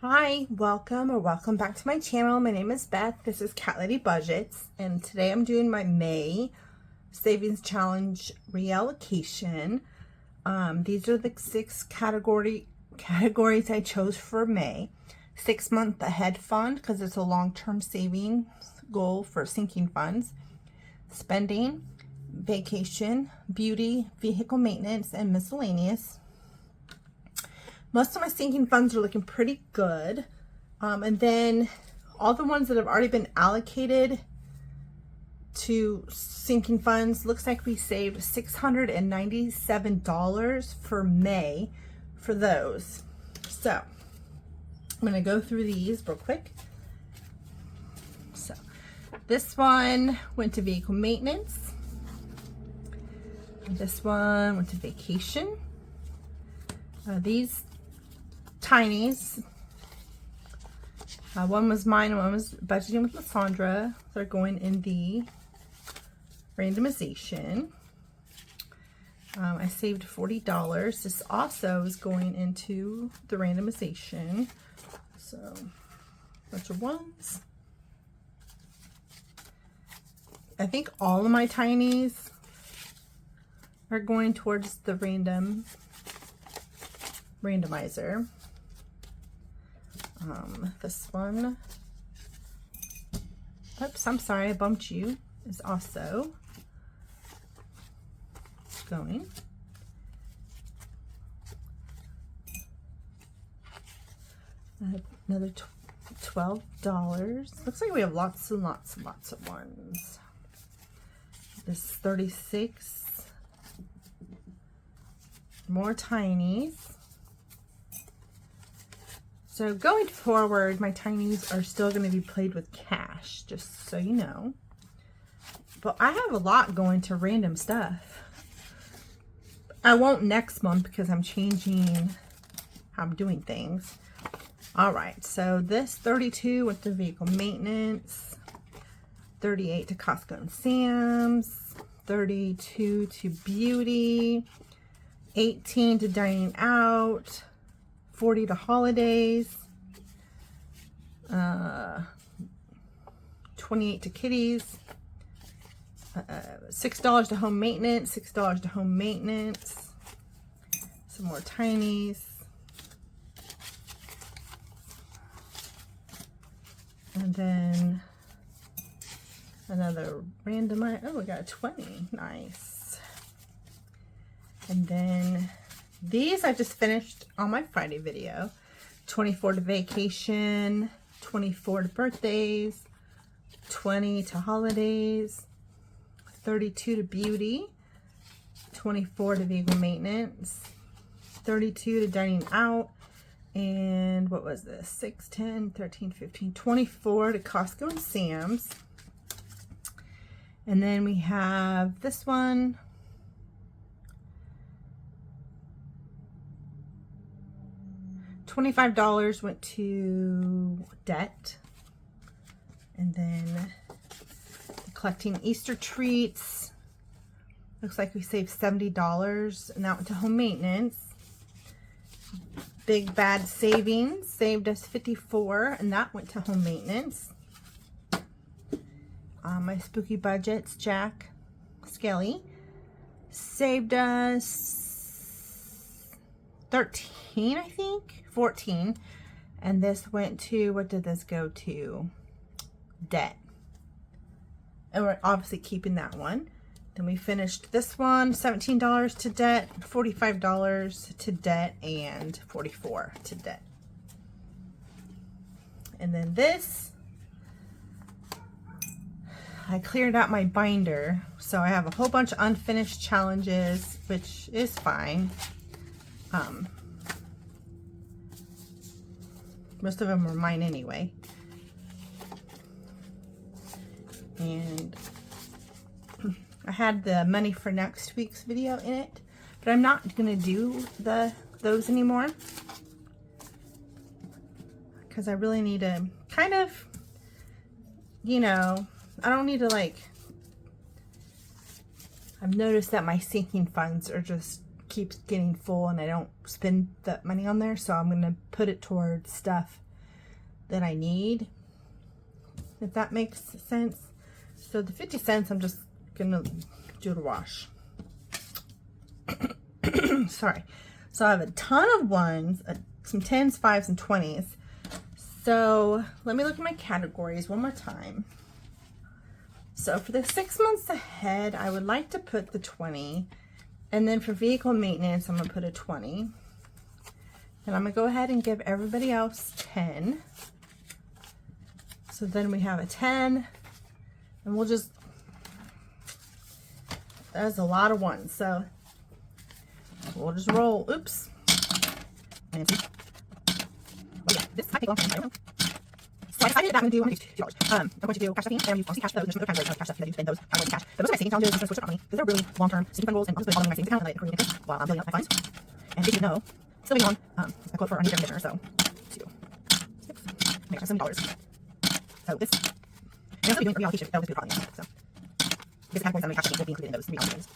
Hi, welcome back to my channel. My name is Beth. This is Cat Lady Budgets, and today I'm doing my May Savings Challenge reallocation. These are the six categories I chose for May. 6-month ahead fund, because it's a long-term saving goal for sinking funds. Spending, vacation, beauty, vehicle maintenance, and miscellaneous. Most of my sinking funds are looking pretty good. And then all the ones that have already been allocated to sinking funds, looks like we saved $697 for May for those. So I'm going to go through these real quick. So this one went to vehicle maintenance. This one went to vacation. These tinies, one was mine and one was budgeting with Lysandra. They're going in the randomization. I saved $40. This also is going into the randomization. So a bunch of ones. I think all of my tinies are going towards the randomizer. This one, oops, I'm sorry, I bumped you, is also going. Another $12. Looks like we have lots and lots and lots of ones. This 36. More tinies. So going forward, my tinies are still going to be played with cash, just so you know. But I have a lot going to random stuff. I won't next month because I'm changing how I'm doing things. All right, so this 32 went to vehicle maintenance, 38 to Costco and Sam's, 32 to beauty, 18 to dining out, 40 to holidays, 28 to kitties, $6 to home maintenance, $6 to home maintenance, some more tinies, and then another random. Oh, we got a 20. Nice. And then these I just finished on my Friday video. 24 to vacation, 24 to birthdays, 20 to holidays, 32 to beauty, 24 to vehicle maintenance, 32 to dining out, and what was this? 6, 10, 13, 15, 24 to Costco and Sam's. And then we have this one. $25 went to debt, and then collecting Easter treats. Looks like we saved $70, and that went to home maintenance. Big Bad Savings saved us $54, and that went to home maintenance. My Spooky Budgets, Jack Skelly, saved us 13, I think. 14, and this went to, what did this go to? Debt. And we're obviously keeping that one. Then we finished this one, $17 to debt, $45 to debt, and $44 to debt. And then this, I cleared out my binder, so I have a whole bunch of unfinished challenges, which is fine. Most of them were mine anyway. And I had the money for next week's video in it, but I'm not going to do those anymore because I really need to kind of, you know, I don't need to, like, I've noticed that my sinking funds are just keeps getting full and I don't spend that money on there, so I'm going to put it towards stuff that I need, if that makes sense. So the 50 cents, I'm just gonna do the wash. Sorry. So I have a ton of ones, some 10s, 5s, and 20s. So let me look at my categories one more time. So for the 6 months ahead, I would like to put the 20. And then for vehicle maintenance, I'm gonna put a 20. And I'm gonna go ahead and give everybody else 10. So then we have a 10, and we'll just, that's a lot of ones. So we'll just roll, oops. And oh yeah, this might take a long time, I don't know. So I decided that I'm going to do $2. I'm going to do cash stuffing, and you obviously cash those. There's other categories of cash stuff that I do spend those. I'm going to cash. But most of my savings challenges, I'm going to switch up on me, because they're really long-term savings fund goals, and I'll just put it all in my savings account, and let it accrue interest while I'm building up my funds. And if you know, still waiting on a quote for our new air conditioner, so $2, $6, make sure $70. So this, and I'm still doing a reallocation, that'll just be the problem, so. Because the categories I'm going to cash stuffing will be included in those reallocations.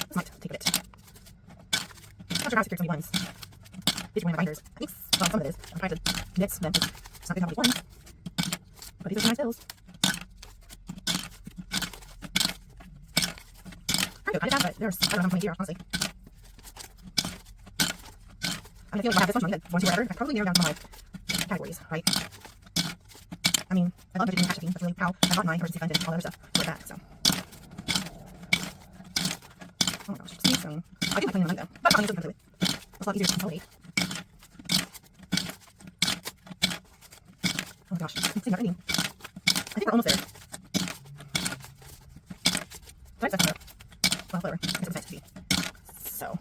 This might take a bit. Not sure how secure some of the ones. These are one of my binders. I think some of it is. I'm trying to mix them. It's not good how many ones. But these are nice bills. I'm good. I did that, but there's, I don't know how many here, honestly. I'm gonna feel like I have this much money that once you whatever, I probably narrow down some of my categories, right? I mean, I love budgeting and cash stuffing. That's really how I got my emergency fund and all that other stuff with that, so. Oh my gosh, see, so, I do like cleaning the money though, but cleaning doesn't do it. It's a lot easier to consolidate. Oh my gosh, it's not ending. I think we're almost there. Did I just mess it up? Well, whatever. I guess it was meant to be. So.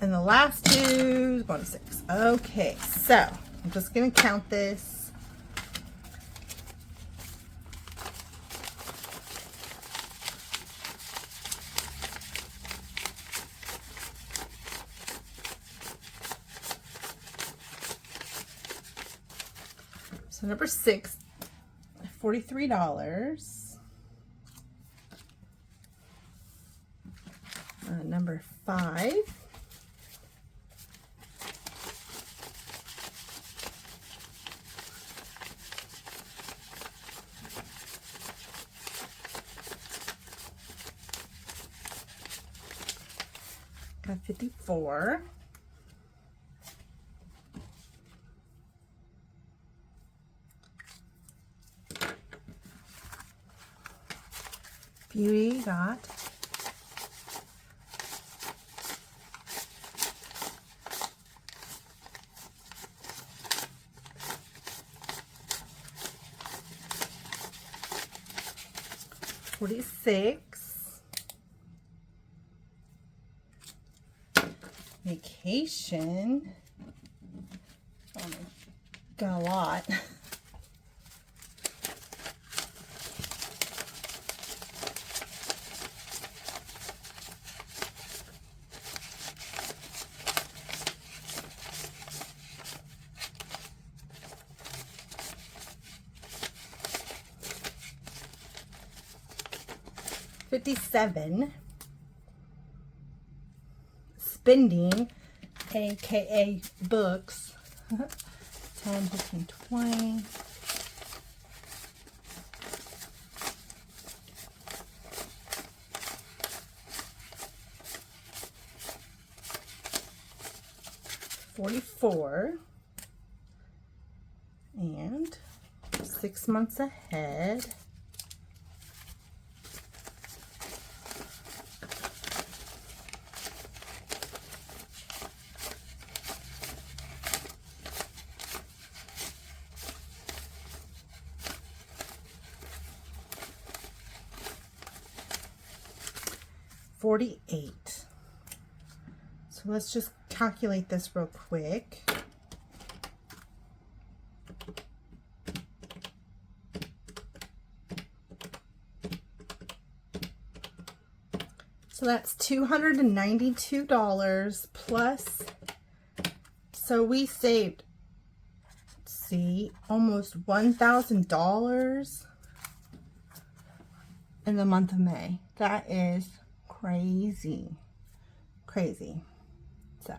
And the last two is 1 to 6. Okay, so I'm just going to count this. So number 6, $43. Number 5. Got 54. Beauty got 46. Vacation. Oh, got a lot. $57. Spending, aka books. 10, 15, 20. $44. And 6 months ahead. $48. So let's just calculate this real quick. So that's $292 plus, so we saved, let's see, almost $1,000 in the month of May. That is crazy. So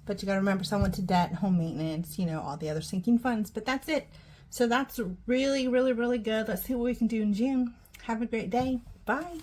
but you got to remember someone to debt, home maintenance, you know, all the other sinking funds. But that's it. So that's really, really, really good. Let's see what we can do in June. Have a great day. Bye.